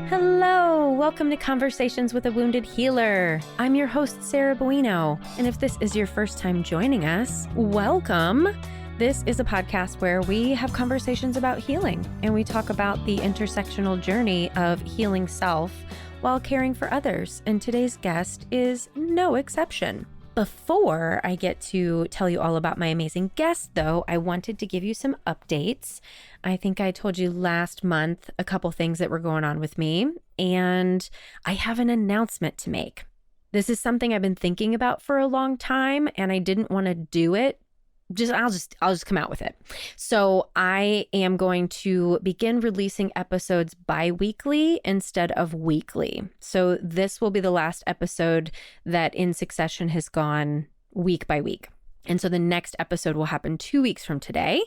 Hello, welcome to Conversations with a Wounded Healer. I'm your host, Sarah Bueno, and if this is your first time joining us, welcome. This is a podcast where we have conversations about healing, and we talk about the intersectional journey of healing self while caring for others, and today's guest is no exception. Before I get to tell you all about my amazing guest, though, I wanted to give you some updates. I think I told you last month a couple things that were going on with me, and I have an announcement to make. This is something I've been thinking about for a long time, and I didn't want to do it. I'll just come out with it. So I am going to begin releasing episodes bi-weekly instead of weekly. So this will be the last episode that in succession has gone week by week. And so the next episode will happen 2 weeks from today.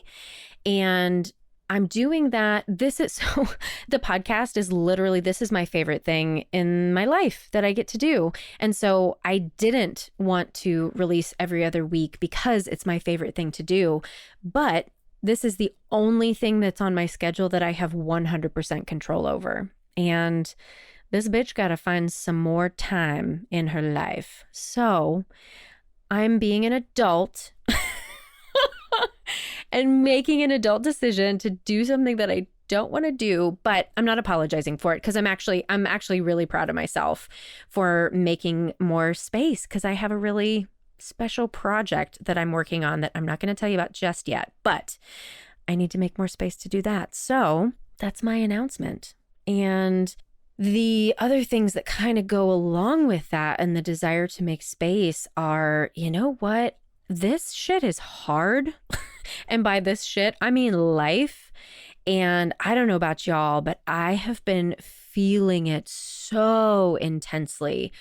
And I'm doing that. The podcast is literally, this is my favorite thing in my life that I get to do. And so I didn't want to release every other week because it's my favorite thing to do. But this is the only thing that's on my schedule that I have 100% control over. And this bitch got to find some more time in her life. So I'm being an adult and making an adult decision to do something that I don't want to do, but I'm not apologizing for it because I'm actually really proud of myself for making more space because I have a really special project that I'm working on that I'm not going to tell you about just yet, but I need to make more space to do that. So that's my announcement. And the other things that kind of go along with that and the desire to make space are, you know what? This shit is hard. And by this shit, I mean life. And I don't know about y'all, but I have been feeling it so intensely.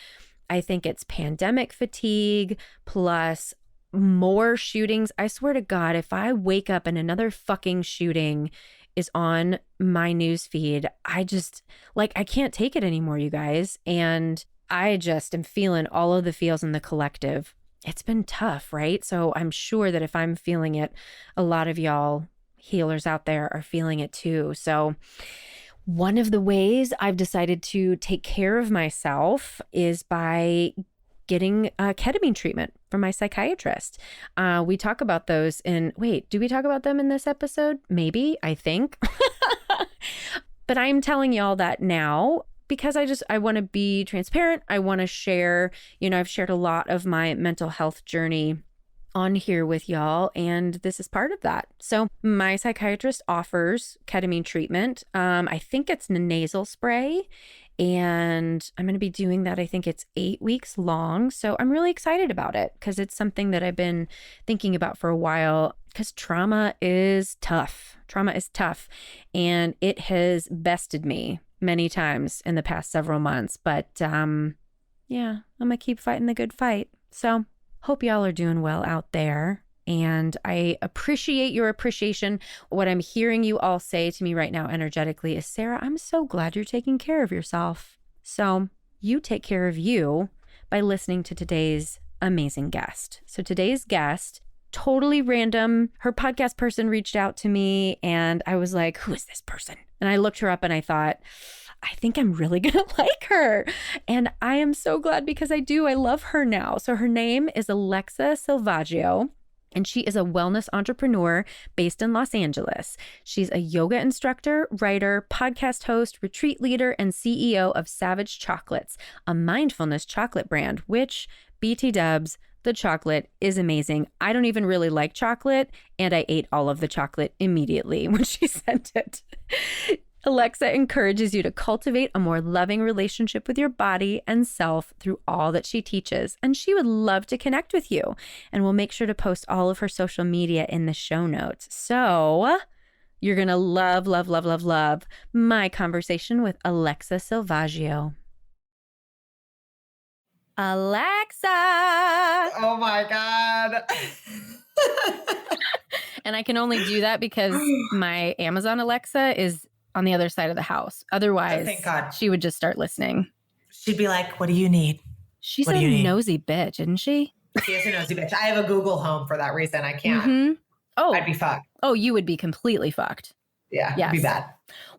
I think it's pandemic fatigue plus more shootings. I swear to God, if I wake up and another fucking shooting is on my news feed, I can't take it anymore, you guys. And I just am feeling all of the feels in the collective. It's been tough, right? So I'm sure that if I'm feeling it, a lot of y'all healers out there are feeling it too. So one of the ways I've decided to take care of myself is by getting a ketamine treatment from my psychiatrist. We talk about those do we talk about them in this episode? Maybe, I think. But I'm telling y'all that now because I want to be transparent. I want to share, I've shared a lot of my mental health journey on here with y'all, and this is part of that. So my psychiatrist offers ketamine treatment. I think it's a nasal spray, and I'm going to be doing that. I think it's 8 weeks long. So I'm really excited about it because it's something that I've been thinking about for a while because trauma is tough. Trauma is tough, and it has bested me many times in the past several months. But I'm going to keep fighting the good fight. So hope y'all are doing well out there. And I appreciate your appreciation. What I'm hearing you all say to me right now energetically is, Sarah, I'm so glad you're taking care of yourself. So you take care of you by listening to today's amazing guest. So today's guest, totally random. Her podcast person reached out to me and I was like, who is this person? And I looked her up and I thought, I think I'm really going to like her. And I am so glad because I love her now. So her name is Alexa Silvaggio. And she is a wellness entrepreneur based in Los Angeles. She's a yoga instructor, writer, podcast host, retreat leader, and CEO of Savage Chocolates, a mindfulness chocolate brand, which BT dubs, the chocolate is amazing. I don't even really like chocolate, and I ate all of the chocolate immediately when she sent it. Alexa encourages you to cultivate a more loving relationship with your body and self through all that she teaches, and she would love to connect with you. And we'll make sure to post all of her social media in the show notes. So you're going to love, love, love, love, love my conversation with Alexa Silvaggio. Alexa! Oh my God. And I can only do that because my Amazon Alexa is on the other side of the house. Otherwise, thank God. She would just start listening. She'd be like, what do you need? She's a nosy bitch, isn't she? She is a nosy bitch. I have a Google Home for that reason. I can't. Mm-hmm. Oh, I'd be fucked. Oh, you would be completely fucked. Yeah, it'd be Yes. bad.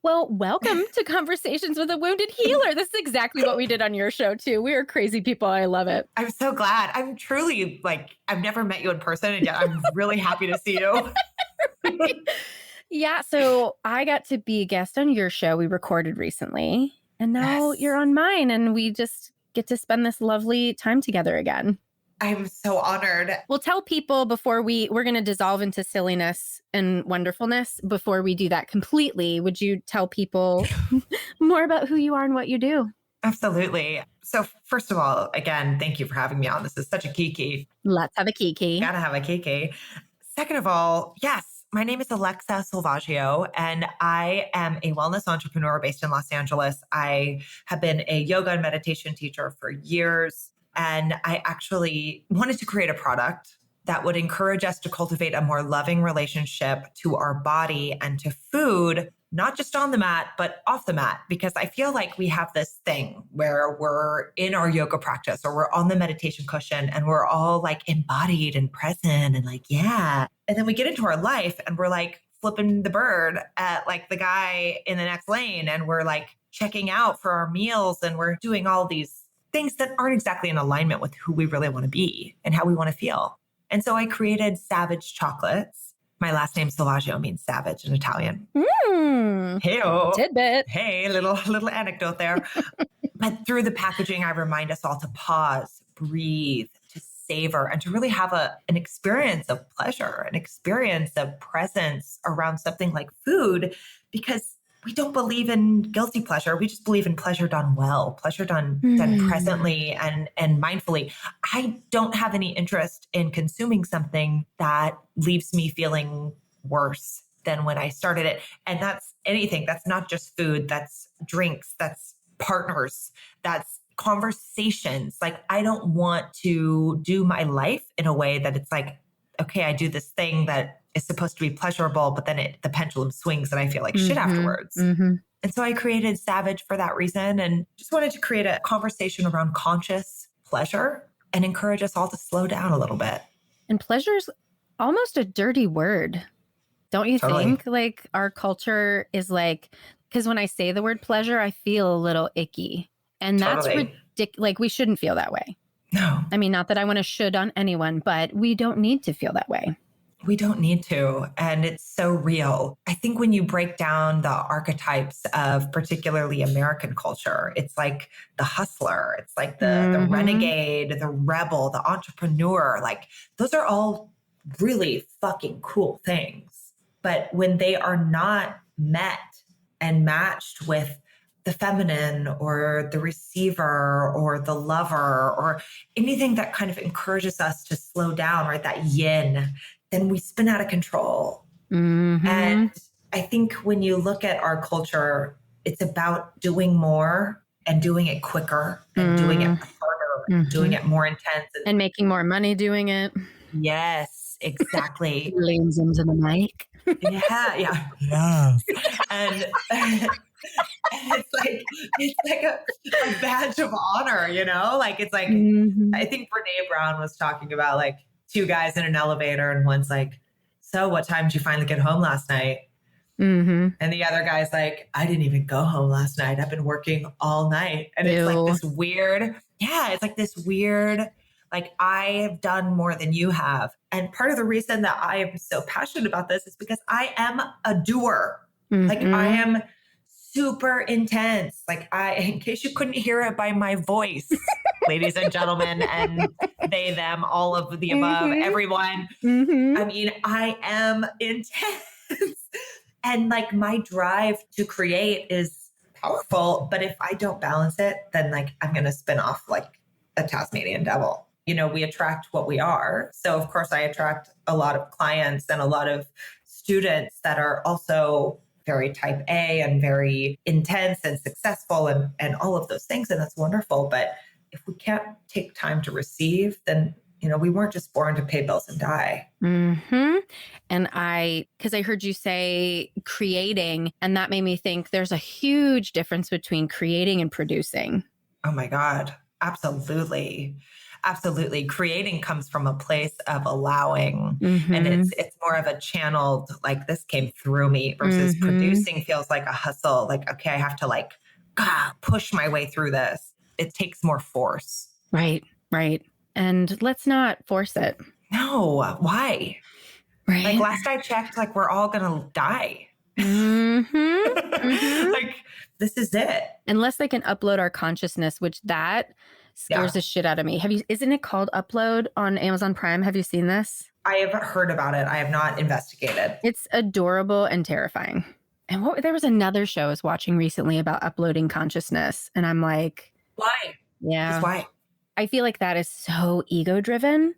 Well, welcome to Conversations with a Wounded Healer. This is exactly what we did on your show, too. We are crazy people. I love it. I'm so glad. I'm truly like, I've never met you in person, and yet I'm really happy to see you. Yeah. So I got to be a guest on your show. We recorded recently, and now Yes. you're on mine, and we just get to spend this lovely time together again. I'm so honored. We'll tell people before we're going to dissolve into silliness and wonderfulness. Before we do that completely, would you tell people more about who you are and what you do? Absolutely. So first of all, again, thank you for having me on. This is such a kiki. Let's have a kiki. Gotta have a kiki. Second of all, yes, my name is Alexa Silvaggio, and I am a wellness entrepreneur based in Los Angeles. I have been a yoga and meditation teacher for years, and I actually wanted to create a product that would encourage us to cultivate a more loving relationship to our body and to food, not just on the mat, but off the mat. Because I feel like we have this thing where we're in our yoga practice or we're on the meditation cushion and we're all like embodied and present and like, yeah. And then we get into our life and we're like flipping the bird at like the guy in the next lane, and we're like checking out for our meals, and we're doing all these things that aren't exactly in alignment with who we really want to be and how we want to feel. And so I created Savage Chocolates. My last name Silvaggio means savage in Italian. Hey-o. Tidbit. Hey, little anecdote there. But through the packaging, I remind us all to pause, breathe, to savor, and to really have an experience of pleasure, an experience of presence around something like food, because we don't believe in guilty pleasure. We just believe in pleasure done well, pleasure done presently and mindfully. I don't have any interest in consuming something that leaves me feeling worse than when I started it. And that's anything. That's not just food. That's drinks. That's partners. That's conversations. Like, I don't want to do my life in a way that it's like, okay, I do this thing that is supposed to be pleasurable, but then the pendulum swings and I feel like shit afterwards. And so I created Savage for that reason, and just wanted to create a conversation around conscious pleasure and encourage us all to slow down a little bit. And pleasure's almost a dirty word. Don't you think? Like, our culture is like, because when I say the word pleasure, I feel a little icky. And that's ridiculous. Like, we shouldn't feel that way. No. I mean, not that I want to should on anyone, but we don't need to feel that way. We don't need to. And it's so real. I think when you break down the archetypes of particularly American culture, it's like the hustler, it's like the renegade, the rebel, the entrepreneur. Like, those are all really fucking cool things. But when they are not met and matched with the feminine or the receiver or the lover or anything that kind of encourages us to slow down, right? That yin, then we spin out of control. And I think when you look at our culture, it's about doing more and doing it quicker and doing it harder and doing it more intense. And making more money doing it. Yes, exactly. Leans into the mic. Yeah. And it's like a badge of honor, you know? Like, it's like, I think Brene Brown was talking about like two guys in an elevator, and one's like, so what time did you finally get home last night? And the other guy's like, I didn't even go home last night. I've been working all night. And it's like this weird, like, I have done more than you have. And part of the reason that I am so passionate about this is because I am a doer. Like, I am super intense. Like, in case you couldn't hear it by my voice, ladies and gentlemen, and they, them, all of the above, everyone. I mean, I am intense. And like, my drive to create is powerful. But if I don't balance it, then like, I'm going to spin off like a Tasmanian devil. You know, we attract what we are. So of course I attract a lot of clients and a lot of students that are also very type A and very intense and successful and all of those things. And that's wonderful. But if we can't take time to receive, then, you know, we weren't just born to pay bills and die. And because I heard you say creating, and that made me think there's a huge difference between creating and producing. Oh my God. Absolutely. Absolutely. Creating comes from a place of allowing, and Mm-hmm. it's more of a channeled, like this came through me versus Mm-hmm. producing feels like a hustle. Like, okay, I have to like push my way through this. It takes more force. Right. Right. And let's not force it. No, why? Like Right. last I checked, like we're all gonna die. Mm-hmm. Mm-hmm. Like this is it. Unless they can upload our consciousness, which that scares Yeah. the shit out of me. Isn't it called Upload on Amazon Prime? Have you seen this? I have heard about it. I have not investigated. It's adorable and terrifying. And there was another show I was watching recently about uploading consciousness. And I'm like, Why? Just yeah, why? I feel like that is so ego driven,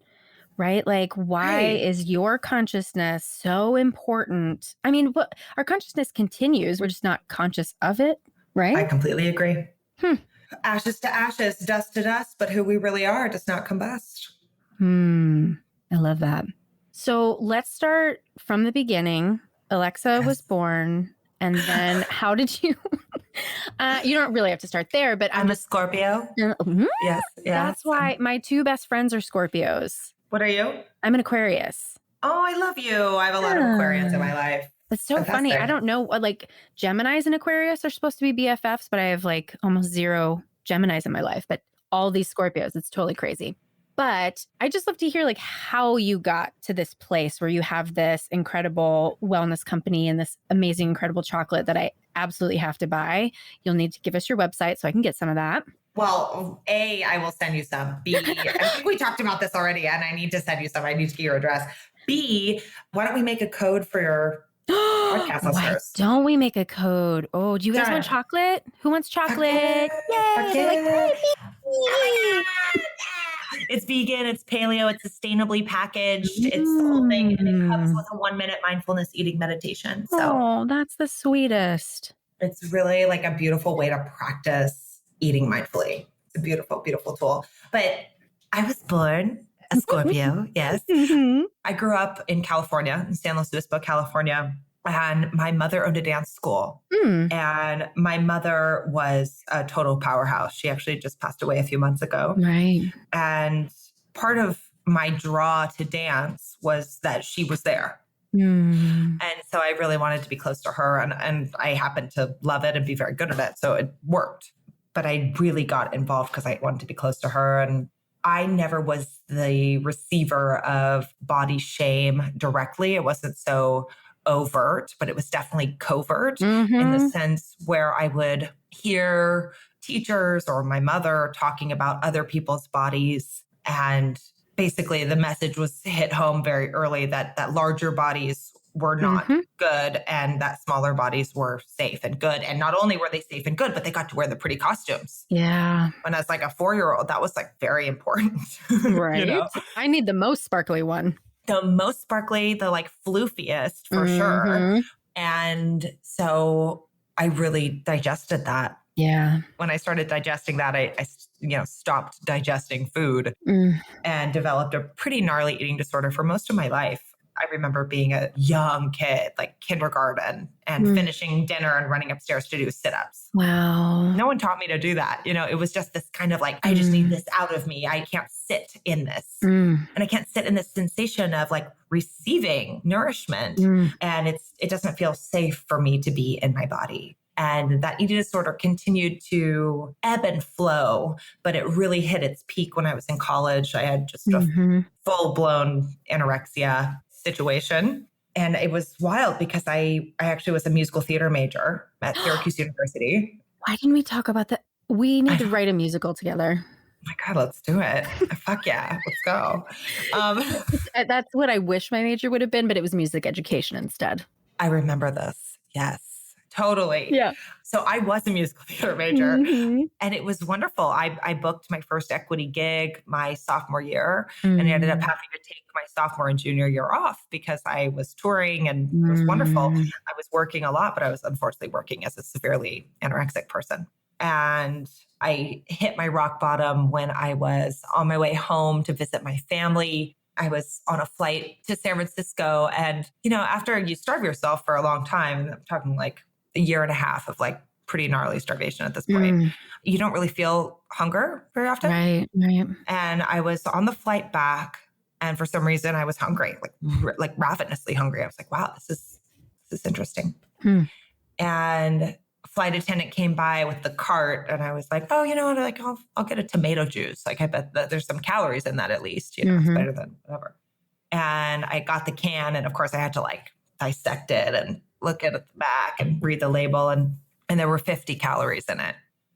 right? Like, why Right. is your consciousness so important? I mean, our consciousness continues. We're just not conscious of it, right? I completely agree. Hmm. Ashes to ashes, dust to dust, but who we really are does not combust. I love that. So let's start from the beginning. Alexa was born. And then how did you? You don't really have to start there, but I'm a Scorpio. Yes. That's why my two best friends are Scorpios. What are you? I'm an Aquarius. Oh, I love you. I have a lot of Aquarians in my life. It's so funny. I don't know. Like Geminis and Aquarius are supposed to be BFFs, but I have like almost zero Geminis in my life. But all these Scorpios, it's totally crazy. But I just love to hear like how you got to this place where you have this incredible wellness company and this amazing, incredible chocolate that I absolutely have to buy. You'll need to give us your website so I can get some of that. Well, A, I will send you some. B, I think we talked about this already, and I need to send you some. I need to get your address. B, why don't we make a code for your podcast Why listeners? don't we make a code? Oh, do you guys want chocolate? Who wants chocolate? Yay! Like, it's vegan, it's paleo, it's sustainably packaged. It's the whole thing. And it comes with a 1-minute mindfulness eating meditation. So oh, that's the sweetest. it's really like a beautiful way to practice eating mindfully. It's a beautiful, beautiful tool. But I was born a Scorpio. Yes. I grew up in California, in San Luis Obispo, California. And my mother owned a dance school. And my mother was a total powerhouse. She actually just passed away a few months ago. Right. And part of my draw to dance was that she was there. Mm. And so I really wanted to be close to her. And I happened to love it and be very good at it. So it worked. But I really got involved because I wanted to be close to her. And I never was the receiver of body shame directly. It wasn't so overt, but it was definitely covert in the sense where I would hear teachers or my mother talking about other people's bodies. And basically the message was hit home very early that larger bodies were not good and that smaller bodies were safe and good. And not only were they safe and good, but they got to wear the pretty costumes. Yeah. When I was like a 4-year-old, that was like very important. Right. You know? I need the most sparkly one. The most sparkly, the like floofiest for sure. And so I really digested that. Yeah. When I started digesting that, I stopped digesting food and developed a pretty gnarly eating disorder for most of my life. I remember being a young kid, like kindergarten, and finishing dinner and running upstairs to do sit-ups. Wow. No one taught me to do that. You know, it was just this kind of like, I just need this out of me. I can't sit in this. And I can't sit in this sensation of like receiving nourishment. And it doesn't feel safe for me to be in my body. And that eating disorder continued to ebb and flow, but it really hit its peak when I was in college. I had just a full-blown anorexia situation. And it was wild because I actually was a musical theater major at Syracuse University. Why didn't we talk about that? We need to write a musical together. Oh my God, let's do it. Fuck yeah, let's go. That's what I wish my major would have been, but it was music education instead. I remember this. Yes. Totally. Yeah. So I was a musical theater major and it was wonderful. I booked my first equity gig my sophomore year and I ended up having to take my sophomore and junior year off because I was touring and it was wonderful. I was working a lot, but I was unfortunately working as a severely anorexic person. And I hit my rock bottom when I was on my way home to visit my family. I was on a flight to San Francisco. And, after you starve yourself for a long time, I'm talking like a year and a half of like pretty gnarly starvation at this point. Mm. You don't really feel hunger very often. Right. Right. And I was on the flight back, and for some reason I was hungry, like ravenously hungry. I was like, wow, this is interesting. Hmm. And a flight attendant came by with the cart, and I was like, oh, you know what? Like, I'll get a tomato juice. Like, I bet that there's some calories in that at least. You know, it's better than whatever. And I got the can, and of course I had to like dissect it and look at the back and read the label, and there were 50 calories in it.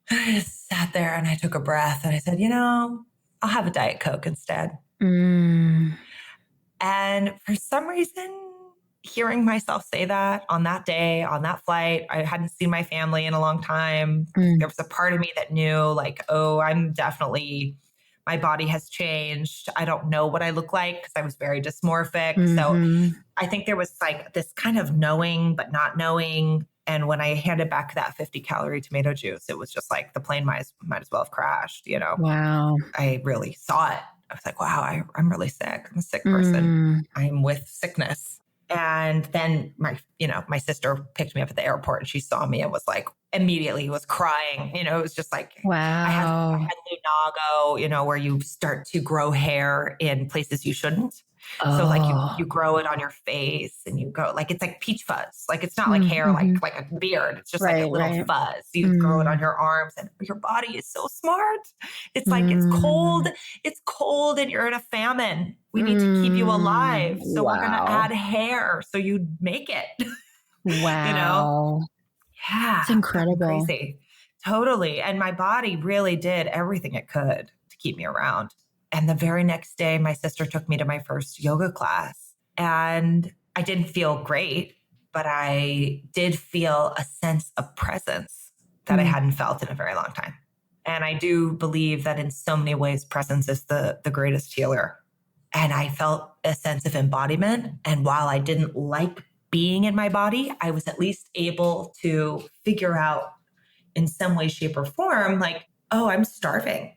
I just sat there and I took a breath and I said, you know, I'll have a Diet Coke instead. Mm. And for some reason, hearing myself say that on that day, on that flight, I hadn't seen my family in a long time. There was a part of me that knew, like, oh, my body has changed. I don't know what I look like because I was very dysmorphic. So I think there was like this kind of knowing, but not knowing. And when I handed back that 50-calorie tomato juice, it was just like the plane might as well have crashed, you know? Wow. I really saw it. I was like, wow, I'm really sick. I'm a sick person. I'm with sickness. And then my sister picked me up at the airport, and she saw me and was like, immediately was crying. You know, it was just like, Wow. I had lunago, you know, where you start to grow hair in places you shouldn't. Oh. So like you grow it on your face, and you go like, it's like peach fuzz. Like, it's not like hair, like a beard. It's just like a little fuzz. You grow it on your arms, and your body is so smart. It's like, it's cold and you're in a famine. We need to keep you alive. So we're going to add hair. So you make it, wow. you know? Yeah. It's incredible. Crazy. Totally. And my body really did everything it could to keep me around. And the very next day, my sister took me to my first yoga class, and I didn't feel great, but I did feel a sense of presence that I hadn't felt in a very long time. And I do believe that in so many ways, presence is the greatest healer. And I felt a sense of embodiment. And while I didn't like being in my body, I was at least able to figure out in some way, shape, or form, like, oh, I'm starving.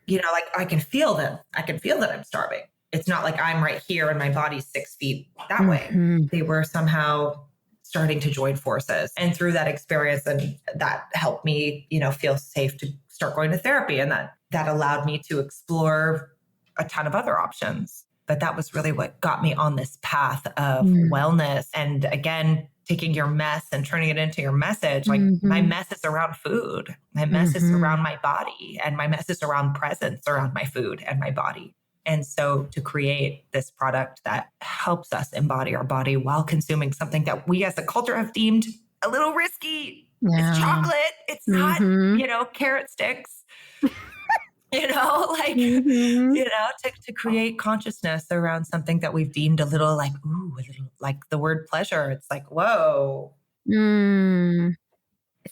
You know, like I can feel them. I can feel that I'm starving. It's not like I'm right here and my body's 6 feet that way. They were somehow starting to join forces. And through that experience, and that helped me, you know, feel safe to start going to therapy. And that allowed me to explore a ton of other options. But that was really what got me on this path of wellness. And again, taking your mess and turning it into your message. Like my mess is around food. My mess is around my body, and my mess is around presence around my food and my body. And so to create this product that helps us embody our body while consuming something that we as a culture have deemed a little risky. Yeah. It's chocolate. It's not, you know, carrot sticks. You know, like, you know, to create consciousness around something that we've deemed a little like, ooh, a little like the word pleasure. It's like, whoa.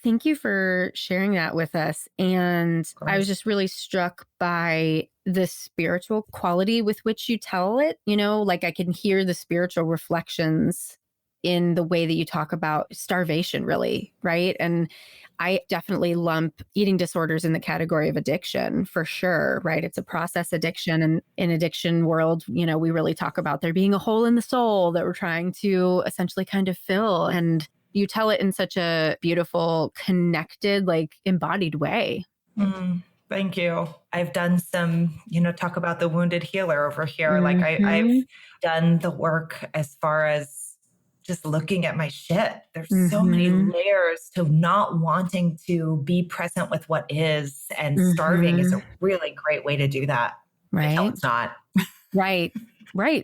Thank you for sharing that with us. And I was just really struck by the spiritual quality with which you tell it. You know, like I can hear the spiritual reflections in the way that you talk about starvation, really, right? And I definitely lump eating disorders in the category of addiction for sure, right? It's a process addiction. And in addiction world, you know, we really talk about there being a hole in the soul that we're trying to essentially kind of fill. And you tell it in such a beautiful, connected, like embodied way. Thank you. I've done some, you know, talk about the wounded healer over here. Like I've done the work as far as just looking at my shit. There's so many layers to not wanting to be present with what is, and starving is a really great way to do that. Right. Until it's not. Right.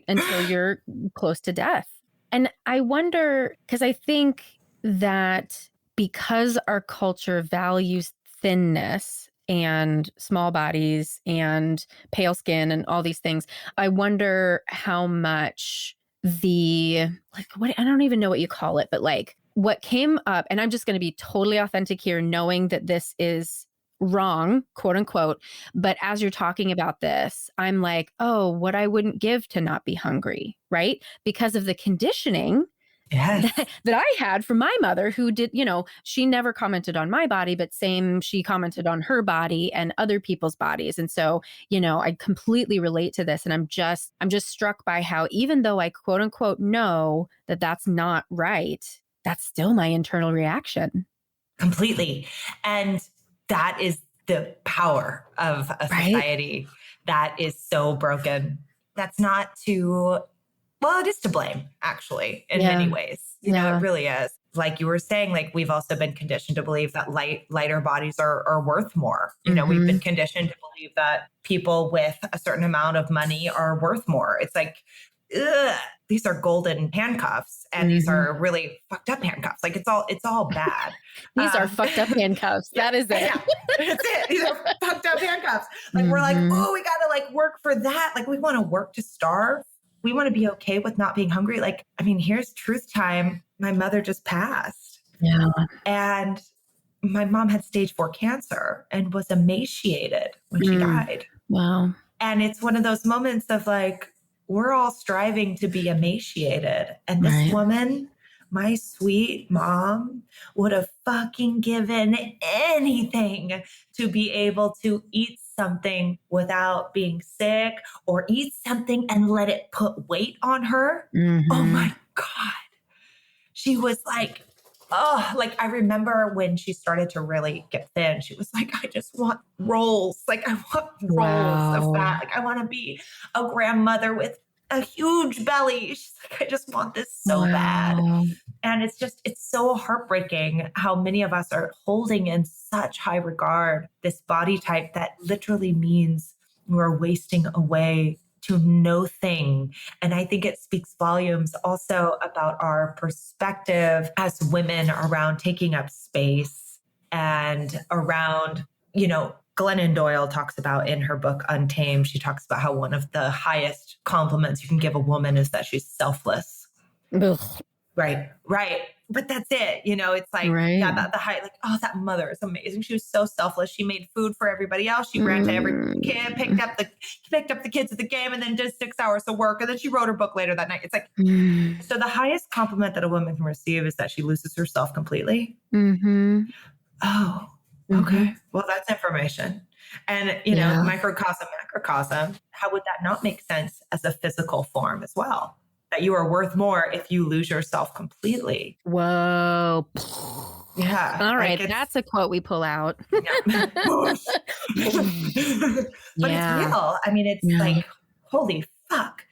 Until you're close to death. And I wonder, because I think that because our culture values thinness and small bodies and pale skin and all these things, I wonder how much I don't even know what you call it, but like what came up, and I'm just going to be totally authentic here, knowing that this is wrong, quote unquote. But as you're talking about this, I'm like, oh, what I wouldn't give to not be hungry, right? Because of the conditioning that I had from my mother, who did, you know, she never commented on my body, but she commented on her body and other people's bodies. And so, you know, I completely relate to this. And I'm just struck by how, even though I quote unquote know that that's not right, that's still my internal reaction. completely. And that is the power of a society that is so broken. That's not to, well, it is to blame, actually, in many ways. You know, it really is. Like you were saying, like we've also been conditioned to believe that lighter bodies are worth more. You know, we've been conditioned to believe that people with a certain amount of money are worth more. It's like, ugh, these are golden handcuffs and these are really fucked up handcuffs. Like it's all bad. These are fucked up handcuffs. That is it. Yeah, that's it. These are fucked up handcuffs. Like we're like, oh, we got to like work for that. Like we want to work to starve. We want to be okay with not being hungry. Like, I mean, here's truth time. My mother just passed. Yeah. And my mom had stage 4 cancer and was emaciated when she died. Wow. And it's one of those moments of like, we're all striving to be emaciated. And this woman, my sweet mom, would have fucking given anything to be able to eat something without being sick or eat something and let it put weight on her. Oh my God. She was like, oh, like I remember when she started to really get thin, she was like, I just want rolls. Like I want rolls of fat. Like I want to be a grandmother with a huge belly. She's like, I just want this so bad. And it's so heartbreaking how many of us are holding in such high regard this body type that literally means we're wasting away to no thing. And I think it speaks volumes also about our perspective as women around taking up space and around, you know, Glennon Doyle talks about in her book, Untamed, she talks about how one of the highest compliments you can give a woman is that she's selfless. Ugh. Right. But that's it. You know, it's like, yeah, the height, like, oh, that mother is amazing. She was so selfless. She made food for everybody else. She ran to every kid, picked up the kids at the game and then did 6 hours of work. And then she wrote her book later that night. It's like, so the highest compliment that a woman can receive is that she loses herself completely. Oh, okay. Well, that's information. And, you know, microcosm, macrocosm, how would that not make sense as a physical form as well? That you are worth more if you lose yourself completely. Whoa. Yeah. All right. That's a quote we pull out. But it's real. I mean, it's like, holy fuck.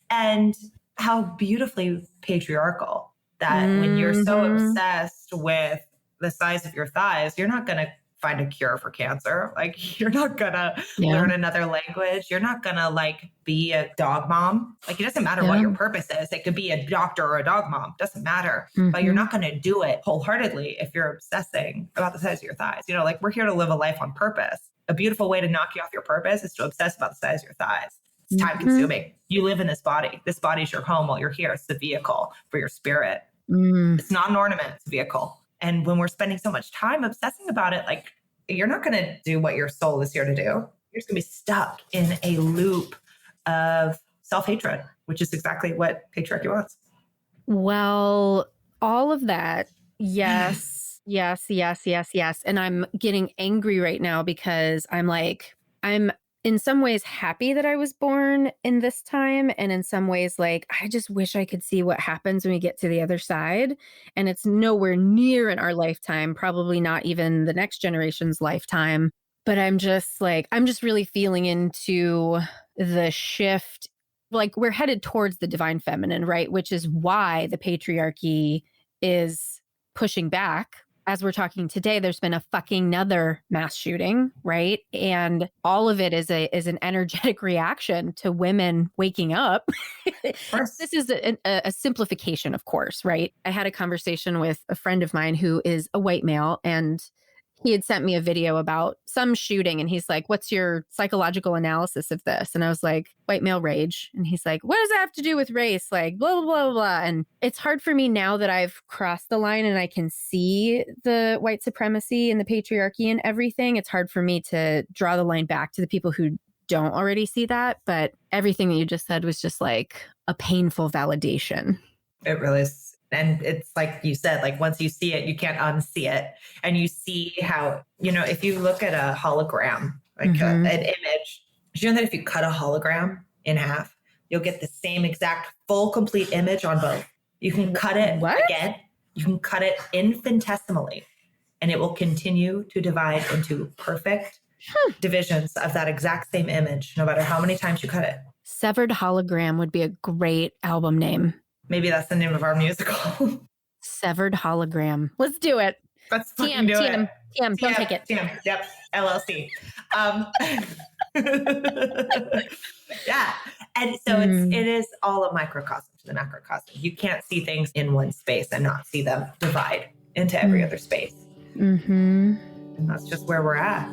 And how beautifully patriarchal that when you're so obsessed with the size of your thighs, you're not going to find a cure for cancer. Like you're not gonna learn another language. You're not gonna like be a dog mom. Like it doesn't matter what your purpose is. It could be a doctor or a dog mom. Doesn't matter. But you're not gonna do it wholeheartedly if you're obsessing about the size of your thighs. You know, like we're here to live a life on purpose. A beautiful way to knock you off your purpose is to obsess about the size of your thighs. It's time consuming. You live in this body. This body's your home while you're here. It's the vehicle for your spirit. It's not an ornament. It's a vehicle. And when we're spending so much time obsessing about it, like you're not going to do what your soul is here to do. You're just going to be stuck in a loop of self-hatred, which is exactly what patriarchy wants. Well, all of that. Yes, yes. And I'm getting angry right now because I'm in some ways happy that I was born in this time. And in some ways, like, I just wish I could see what happens when we get to the other side. And it's nowhere near in our lifetime, probably not even the next generation's lifetime. But I'm just really feeling into the shift. Like we're headed towards the divine feminine, right? Which is why the patriarchy is pushing back. As we're talking today, there's been a fucking another mass shooting, right? And all of it is an energetic reaction to women waking up. This is a simplification, of course, right? I had a conversation with a friend of mine who is a white male, and he had sent me a video about some shooting, and he's like, what's your psychological analysis of this? And I was like, white male rage. And he's like, what does that have to do with race? Like, blah, blah, blah, blah. And it's hard for me now that I've crossed the line and I can see the white supremacy and the patriarchy and everything. It's hard for me to draw the line back to the people who don't already see that. But everything that you just said was just like a painful validation. It really is. And it's like you said, like once you see it, you can't unsee it. And you see how, you know, if you look at a hologram, like an image, you know that if you cut a hologram in half, you'll get the same exact full, complete image on both. You can cut it again. You can cut it infinitesimally and it will continue to divide into perfect divisions of that exact same image, no matter how many times you cut it. Severed Hologram would be a great album name. Maybe that's the name of our musical. Severed Hologram. Let's do it. Let's fucking do it. TM, don't take it. TM, yep, LLC. Yeah. And so it is all a microcosm to the macrocosm. You can't see things in one space and not see them divide into every other space. And that's just where we're at.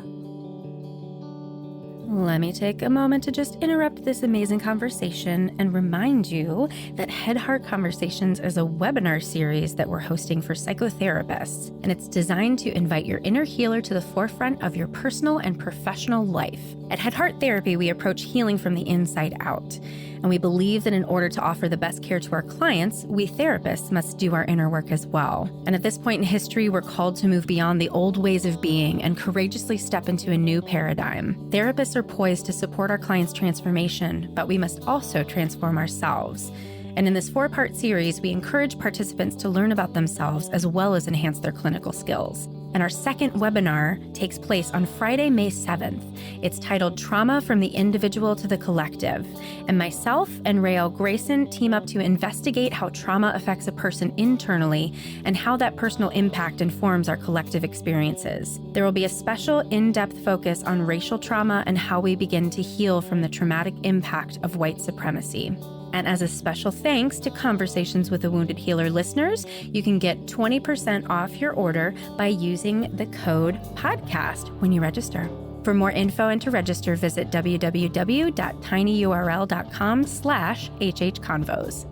Let me take a moment to just interrupt this amazing conversation and remind you that Head Heart Conversations is a webinar series that we're hosting for psychotherapists, and it's designed to invite your inner healer to the forefront of your personal and professional life. At Head Heart Therapy, we approach healing from the inside out, and we believe that in order to offer the best care to our clients, we therapists must do our inner work as well. And at this point in history, we're called to move beyond the old ways of being and courageously step into a new paradigm. Therapists are poised to support our clients' transformation, but we must also transform ourselves. And in this 4-part series, we encourage participants to learn about themselves as well as enhance their clinical skills. And our second webinar takes place on Friday, May 7th. It's titled Trauma from the Individual to the Collective. And myself and Rael Grayson team up to investigate how trauma affects a person internally and how that personal impact informs our collective experiences. There will be a special in-depth focus on racial trauma and how we begin to heal from the traumatic impact of white supremacy. And as a special thanks to Conversations with a Wounded Healer listeners, you can get 20% off your order by using the code podcast when you register. For more info and to register, visit www.tinyurl.com/hhconvos.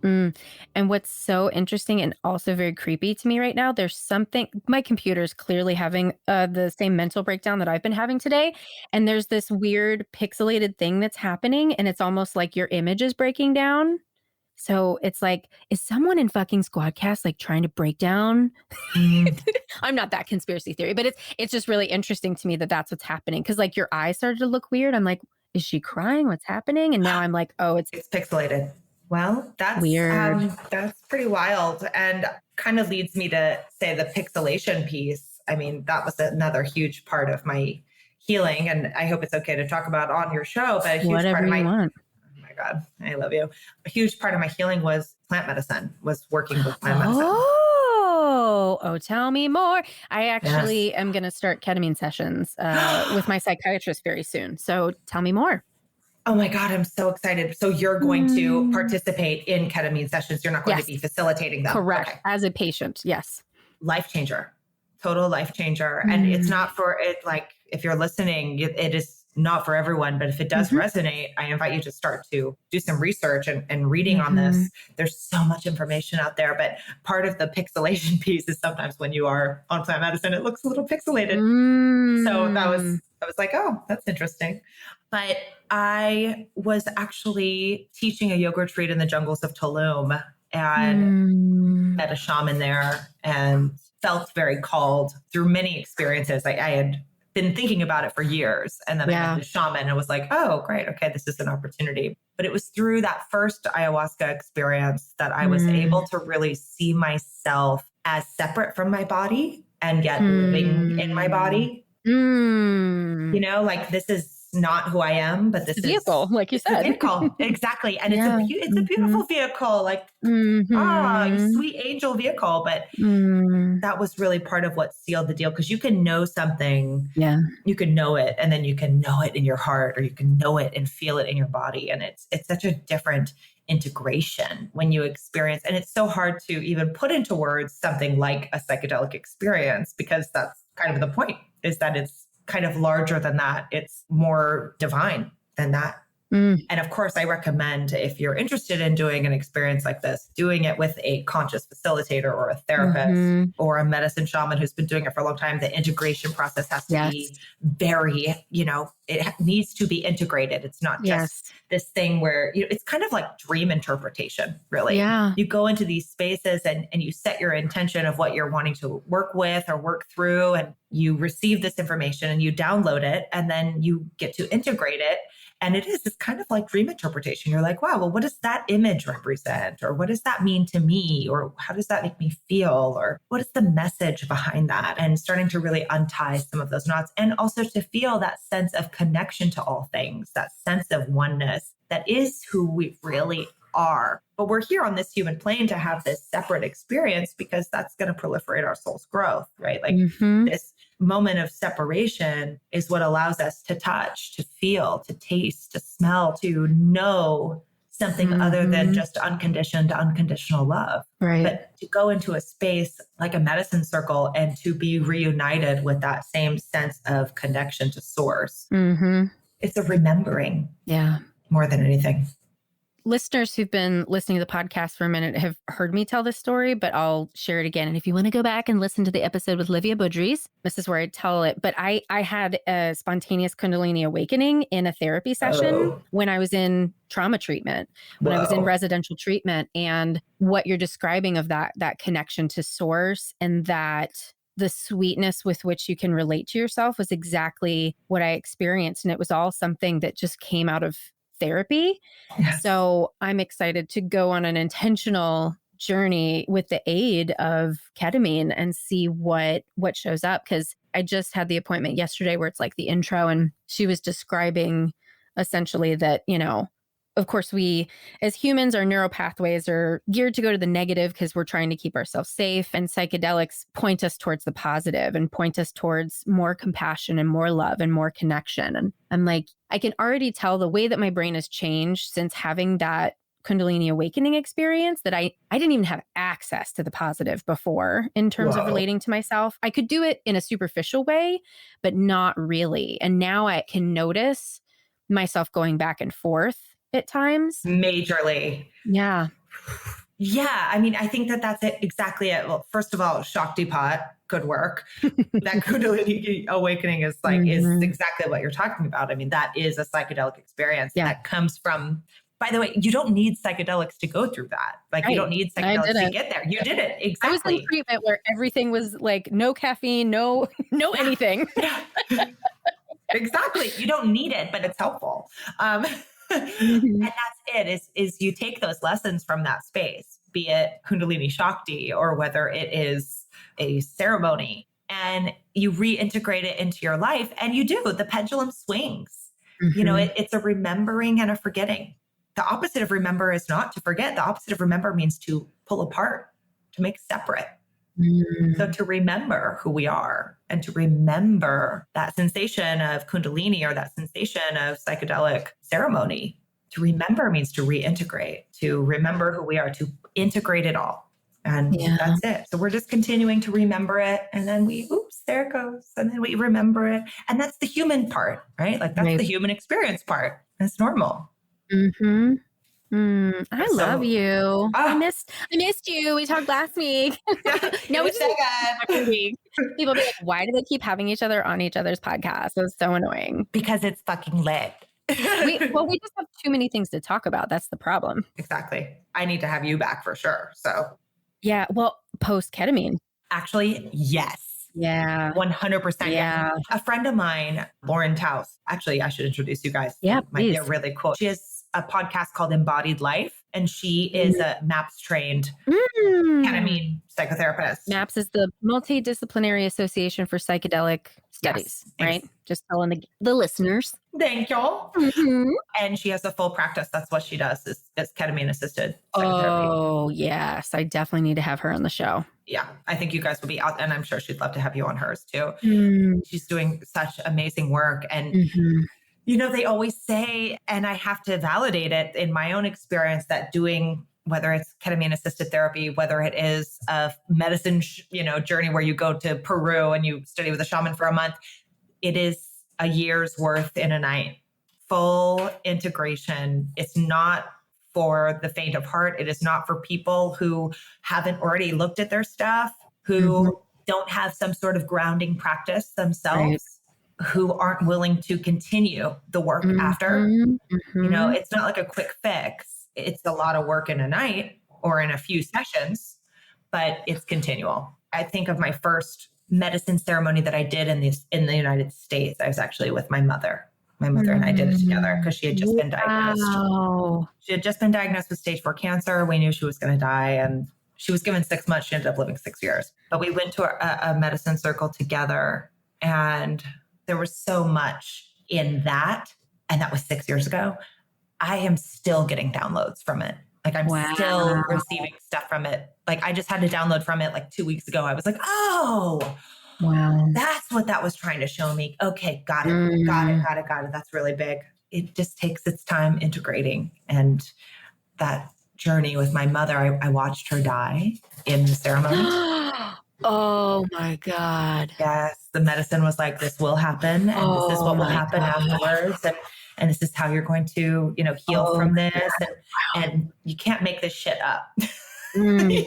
And what's so interesting and also very creepy to me right now, there's something, my computer's clearly having the same mental breakdown that I've been having today. And there's this weird pixelated thing that's happening, and it's almost like your image is breaking down. So it's like, is someone in fucking Squadcast like trying to break down? I'm not that conspiracy theory, but it's just really interesting to me that that's what's happening. Cause like your eyes started to look weird. I'm like, is she crying? What's happening? And now I'm like, oh, it's pixelated. Well, that's weird. That's pretty wild, and kind of leads me to say the pixelation piece. I mean, that was another huge part of my healing, and I hope it's okay to talk about on your show. But a huge Whatever part of you want. Oh my God, I love you. A huge part of my healing was plant medicine. Was working with plant medicine. Oh, tell me more. I actually am going to start ketamine sessions with my psychiatrist very soon. So tell me more. Oh my God, I'm so excited. So you're going to participate in ketamine sessions. You're not going to be facilitating them. Correct. Okay. As a patient. Yes. Life changer. Total life changer. And it's not for it. Like if you're listening, it is not for everyone, but if it does resonate, I invite you to start to do some research and reading on this. There's so much information out there, but part of the pixelation piece is sometimes when you are on plant medicine, it looks a little pixelated. So I was like, oh, that's interesting. But I was actually teaching a yoga retreat in the jungles of Tulum and met a shaman there and felt very called through many experiences. I had been thinking about it for years. And then I met the shaman and was like, oh, great. Okay, this is an opportunity. But it was through that first ayahuasca experience that I was able to really see myself as separate from my body and yet living in my body. You know, like this is not who I am, but this is a vehicle, like you said. A vehicle. Exactly. And it's a beautiful vehicle, like sweet angel vehicle. But that was really part of what sealed the deal, because you can know something, you can know it, and then you can know it in your heart, or you can know it and feel it in your body. And it's such a different integration when you experience, and it's so hard to even put into words something like a psychedelic experience, because that's kind of the point, is that it's kind of larger than that. It's more divine than that. And of course, I recommend, if you're interested in doing an experience like this, doing it with a conscious facilitator or a therapist or a medicine shaman who's been doing it for a long time. The integration process has to be very, it needs to be integrated. It's not just this thing where, it's kind of like dream interpretation, really. Yeah. You go into these spaces and you set your intention of what you're wanting to work with or work through, and you receive this information and you download it, and then you get to integrate it. And it's kind of like dream interpretation. You're like, wow, well, what does that image represent? Or what does that mean to me? Or how does that make me feel? Or what is the message behind that? And starting to really untie some of those knots, and also to feel that sense of connection to all things, that sense of oneness that is who we really are. But we're here on this human plane to have this separate experience because that's going to proliferate our soul's growth, right? Like this moment of separation is what allows us to touch, to feel, to taste, to smell, to know something other than just unconditional love. Right. But to go into a space like a medicine circle and to be reunited with that same sense of connection to source. It's a remembering. Yeah. More than anything. Listeners who've been listening to the podcast for a minute have heard me tell this story, but I'll share it again. And if you want to go back and listen to the episode with Livia Budries, this is where I tell it. But I had a spontaneous Kundalini awakening in a therapy session when I was in trauma treatment, when I was in residential treatment. And what you're describing of that connection to source and that the sweetness with which you can relate to yourself was exactly what I experienced. And it was all something that just came out of therapy. Yes. So I'm excited to go on an intentional journey with the aid of ketamine and see what shows up. Because I just had the appointment yesterday where it's like the intro, and she was describing essentially that, of course, we as humans, our neural pathways are geared to go to the negative because we're trying to keep ourselves safe. And psychedelics point us towards the positive and point us towards more compassion and more love and more connection. And I'm like, I can already tell the way that my brain has changed since having that Kundalini awakening experience that I didn't even have access to the positive before in terms of relating to myself. I could do it in a superficial way, but not really. And now I can notice myself going back and forth at times. Majorly. Yeah. Yeah. I mean, I think that's it, exactly it. Well, first of all, Shakti Pot, good work. That Kundalini awakening is exactly what you're talking about. I mean, that is a psychedelic experience that comes from, by the way, you don't need psychedelics to go through that. Like you don't need psychedelics to get there. You did it. Exactly. I was in treatment where everything was like no caffeine, no anything. Exactly. You don't need it, but it's helpful. And that's it is you take those lessons from that space, be it Kundalini Shakti or whether it is a ceremony, and you reintegrate it into your life. And you do, the pendulum swings. It's a remembering and a forgetting. The opposite of remember is not to forget. The opposite of remember means to pull apart, to make separate. So to remember who we are and to remember that sensation of Kundalini or that sensation of psychedelic ceremony, to remember means to reintegrate, to remember who we are, to integrate it all. And that's it. So we're just continuing to remember it. And then there it goes. And then we remember it. And that's the human part, right? Like that's the human experience part. That's normal. I love you. I missed you. We talked last week. No, we just every week. People be like, why do they keep having each other on each other's podcast? It was so annoying. Because it's fucking lit. we just have too many things to talk about. That's the problem. Exactly. I need to have you back for sure. So yeah. Well, post ketamine. Actually, yes. Yeah. 100%. Yeah. A friend of mine, Lauren Taus, actually, I should introduce you guys. Yeah. Might be really cool. She has a podcast called Embodied Life, and she is a MAPS trained ketamine psychotherapist. MAPS is the Multidisciplinary Association for Psychedelic Studies, right? Just telling the listeners. Thank you. And she has a full practice. That's what she does is ketamine assisted psychotherapy. Oh, yes. I definitely need to have her on the show. Yeah. I think you guys will be out, and I'm sure she'd love to have you on hers too. She's doing such amazing work. And they always say, and I have to validate it in my own experience, that doing, whether it's ketamine assisted therapy, whether it is a medicine, journey where you go to Peru and you study with a shaman for a month, it is a year's worth in a night. Full integration. It's not for the faint of heart. It is not for people who haven't already looked at their stuff, who don't have some sort of grounding practice themselves. Who aren't willing to continue the work after. It's not like a quick fix. It's a lot of work in a night or in a few sessions, but it's continual. I think of my first medicine ceremony that I did in the United States. I was actually with my mother My mother and I did it together because she had just been diagnosed. Wow. She had just been diagnosed with stage 4 cancer. We knew she was going to die, and she was given 6 months. She ended up living 6 years. But we went to a medicine circle together, and there was so much in that. And that was 6 years ago. I am still getting downloads from it. Like I'm still receiving stuff from it. Like I just had to download from it like 2 weeks ago. I was like, oh, Wow. that's what that was trying to show me. Okay, got it, got it. That's really big. It just takes its time integrating. And that journey with my mother, I watched her die in the ceremony. Oh my God. Yes, the medicine was like, this will happen, and this is what will happen afterwards. And this is how you're going to, heal from this. And you can't make this shit up. You really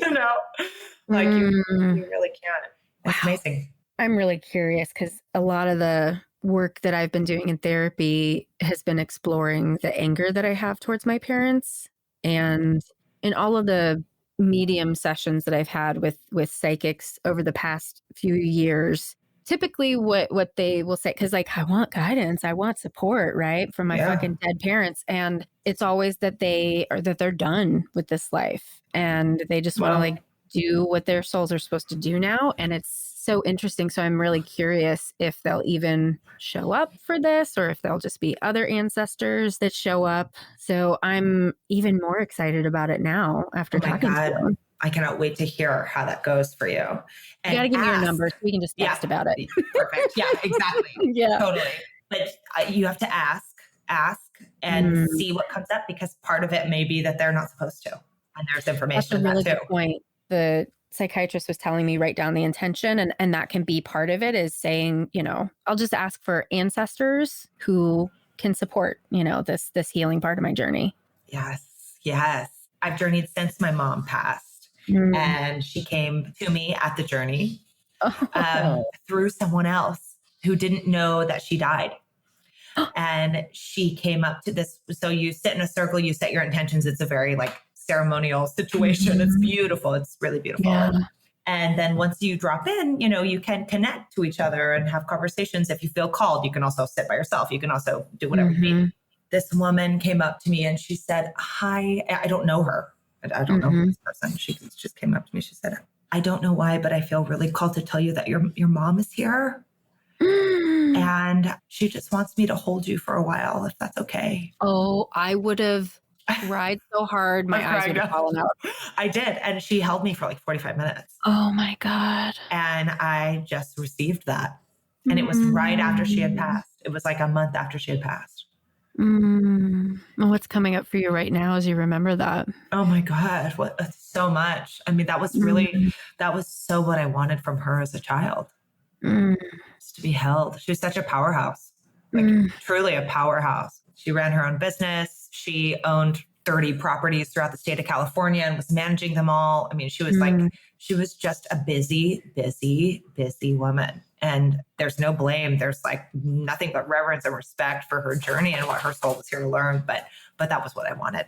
can't. It's amazing. I'm really curious because a lot of the work that I've been doing in therapy has been exploring the anger that I have towards my parents. And in all of the medium sessions that I've had with psychics over the past few years, typically what they will say, because like I want guidance, I want support, right, from my fucking dead parents, and it's always that they're done with this life and they just want to like do what their souls are supposed to do now. And it's so interesting. So I'm really curious if they'll even show up for this or if there'll just be other ancestors that show up. So I'm even more excited about it now after talking to them. I cannot wait to hear how that goes for you. And you got to give me your number so we can just text about it. Perfect. Yeah, exactly. Yeah. Totally. But you have to ask and see what comes up, because part of it may be that they're not supposed to. And there's information. That's a really good point. The psychiatrist was telling me write down the intention, and that can be part of it, is saying, I'll just ask for ancestors who can support, this healing part of my journey. Yes. I've journeyed since my mom passed, and she came to me at the journey through someone else who didn't know that she died. And she came up to this. So you sit in a circle, you set your intentions. It's a very like ceremonial situation. It's beautiful. It's really beautiful. Yeah. And then once you drop in, you can connect to each other and have conversations. If you feel called, you can also sit by yourself. You can also do whatever you need. This woman came up to me and she said, hi, I don't know her. I don't know this person. She just came up to me. She said, I don't know why, but I feel really called to tell you that your mom is here. And she just wants me to hold you for a while, if that's okay. Oh, I would have cried so hard. My eyes would have fallen out. I did. And she held me for like 45 minutes. Oh my God. And I just received that. And it was right after she had passed. It was like a month after she had passed. What's coming up for you right now as you remember that? Oh my God. So much. I mean, that was really, that was so what I wanted from her as a child. Just to be held. She was such a powerhouse, like truly a powerhouse. She ran her own business. She owned 30 properties throughout the state of California and was managing them all. I mean, she was she was just a busy woman. And there's no blame. There's like nothing but reverence and respect for her journey and what her soul was here to learn. But that was what I wanted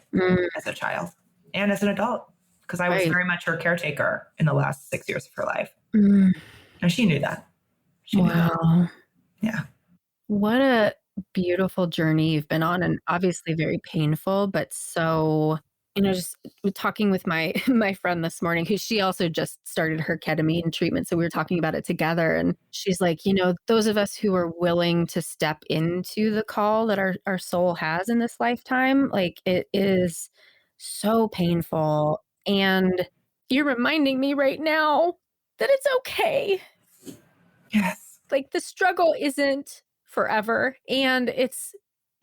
as a child and as an adult, because I was very much her caretaker in the last 6 years of her life. And she knew that. She knew that. Yeah. What a beautiful journey you've been on, and obviously very painful, but so, just talking with my friend this morning, who she also just started her ketamine treatment. So we were talking about it together, and she's like, those of us who are willing to step into the call that our soul has in this lifetime, like it is so painful. And you're reminding me right now that it's okay. Yes. Like the struggle isn't forever. And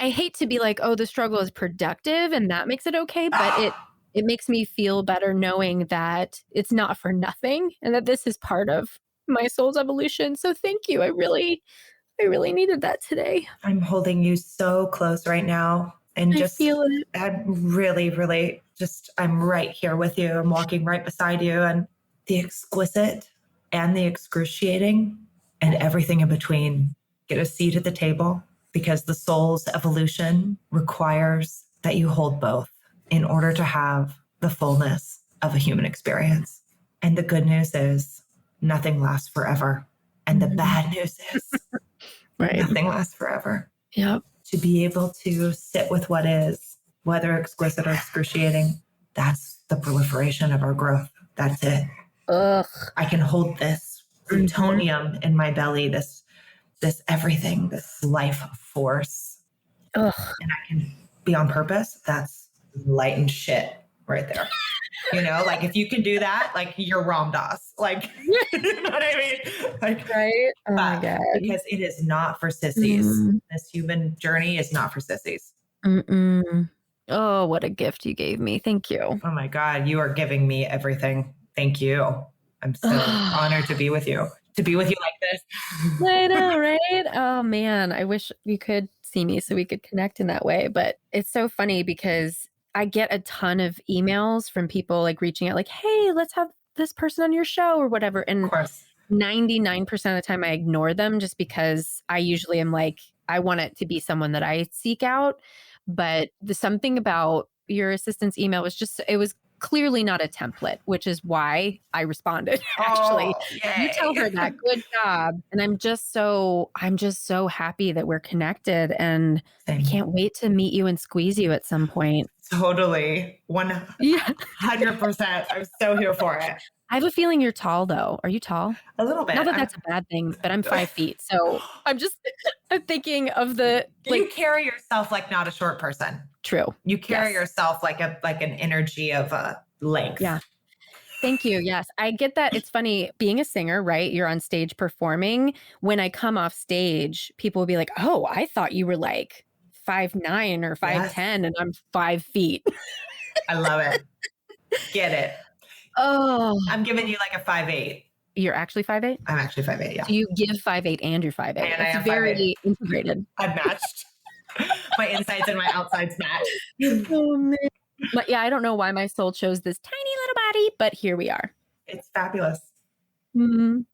I hate to be like, oh, the struggle is productive and that makes it okay. But it makes me feel better knowing that it's not for nothing and that this is part of my soul's evolution. So thank you. I really needed that today. I'm holding you so close right now. And I feel it. I'm really, really I'm right here with you. I'm walking right beside you, and the exquisite and the excruciating and everything in between. Get a seat at the table, because the soul's evolution requires that you hold both in order to have the fullness of a human experience. And the good news is nothing lasts forever. And the bad news is nothing lasts forever. Yep. to be able to sit with what is, whether exquisite or excruciating. That's the proliferation of our growth. That's it. Ugh. I can hold this plutonium in my belly, this everything, this life force. Ugh. And I can be on purpose. That's light shit right there. You know, like if you can do that, like you're Ram Dass. Like, you know what I mean? Like, right? Oh my God. Because it is not for sissies. This human journey is not for sissies. Oh, what a gift you gave me. Thank you. Oh my God, you are giving me everything. Thank you. I'm so honored to be with you. To be with you like this. I know, right? Oh man, I wish you could see me so we could connect in that way. But it's so funny because I get a ton of emails from people like reaching out like, hey, let's have this person on your show or whatever. And Of course. 99% of the time I ignore them just because I usually am like, I want it to be someone that I seek out. But the something about your assistant's email was just, it was clearly not a template, which is why I responded. Actually, you tell her that. Good job. And I'm just so happy that we're connected, and I can't wait to meet you and squeeze you at some point. Totally. 100%. I'm so here for it. I have a feeling you're tall though. Are you tall? A little bit. Not that that's a bad thing, but I'm 5 feet. So I'm thinking of the, like, you carry yourself like not a short person. True. You carry yourself like an energy of length. Yeah. Thank you. Yes. I get that. It's funny being a singer, right? You're on stage performing. When I come off stage, people will be like, oh, I thought you were like 5'9" or 5'10", and I'm 5 feet. I love it. Get it. Oh, I'm giving you like a 5'8". You're actually 5'8"? I'm actually 5'8", yeah. So you give 5'8" and you're 5'8". And I am very integrated. I'm matched. My insides and my outsides match. Oh, man. But yeah, I don't know why my soul chose this tiny little body, but here we are. It's fabulous.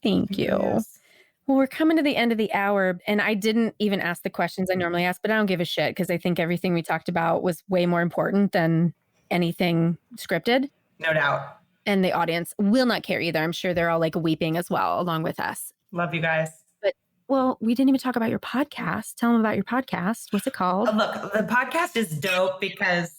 Thank you. Yes. Well, we're coming to the end of the hour, and I didn't even ask the questions I normally ask, but I don't give a shit because I think everything we talked about was way more important than anything scripted. No doubt. And the audience will not care either. I'm sure they're all like weeping as well, along with us. Love you guys. But, well, we didn't even talk about your podcast. Tell them about your podcast. What's it called? Look, the podcast is dope because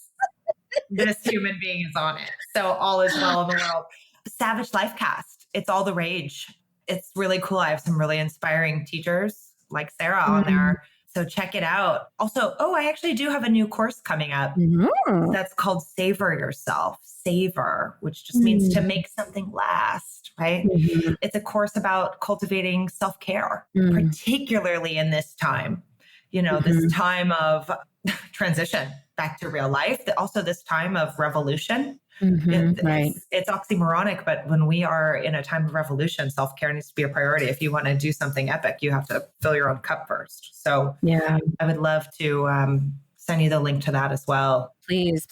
this human being is on it. So all is well in the world. Savage Lifecast. It's all the rage. It's really cool. I have some really inspiring teachers like Sarah on there. So check it out. Also, I actually do have a new course coming up. That's called Savor Yourself. Savor, which just means to make something last, right? It's a course about cultivating self-care, particularly in this time, this time of transition back to real life. Also this time of revolution. It's oxymoronic, but when we are in a time of revolution, self-care needs to be a priority. If you want to do something epic, you have to fill your own cup first. So I would love to send you the link to that as well. Please.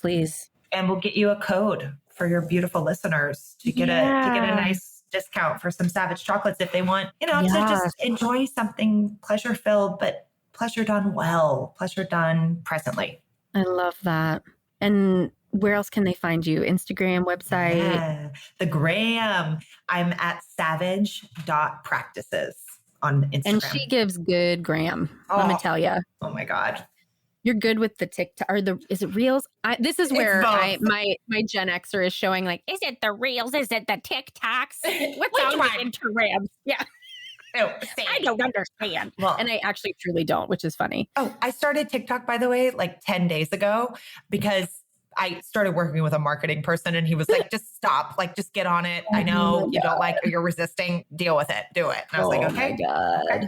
And we'll get you a code for your beautiful listeners to get a nice discount for some Savage chocolates if they want, to just enjoy something pleasure-filled, but pleasure done well, pleasure done presently. I love that. And where else can they find you? Instagram, website? Yeah, the Gram. I'm at savage.practices on Instagram. And she gives good gram. Let me tell you. Oh my God. You're good with the TikTok is it Reels? This is where my Gen Xer is showing like, is it the Reels? Is it the TikToks? What's on the Instagrams? Yeah. Oh, I don't understand. Well, and I actually truly don't, which is funny. Oh, I started TikTok, by the way, like 10 days ago because I started working with a marketing person and he was like, just stop, like, just get on it. I know you don't like, you're resisting, deal with it, do it. And I was like, okay,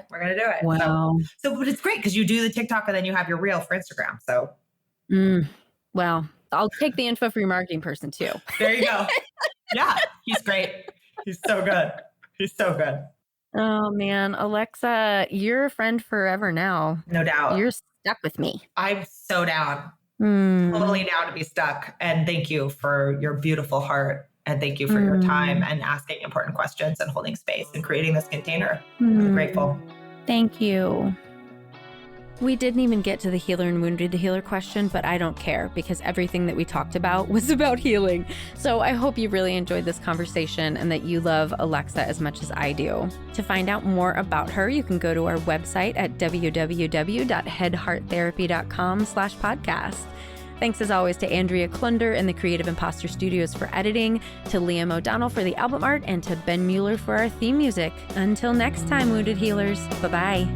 we're going to do it. Wow. So, but it's great because you do the TikTok and then you have your reel for Instagram. So, well, I'll take the info for your marketing person too. There you go. Yeah, he's great. He's so good. He's so good. Oh man, Alexa, you're a friend forever now. No doubt. You're stuck with me. I'm so down. Totally down to be stuck. And thank you for your beautiful heart. And thank you for your time and asking important questions and holding space and creating this container. I'm grateful. Thank you. We didn't even get to the healer and wounded healer question, but I don't care because everything that we talked about was about healing. So I hope you really enjoyed this conversation and that you love Alexa as much as I do. To find out more about her, you can go to our website at www.headhearttherapy.com/podcast. Thanks as always to Andrea Klunder and the Creative Imposter Studios for editing, to Liam O'Donnell for the album art, and to Ben Mueller for our theme music. Until next time, Wounded Healers. Bye-bye.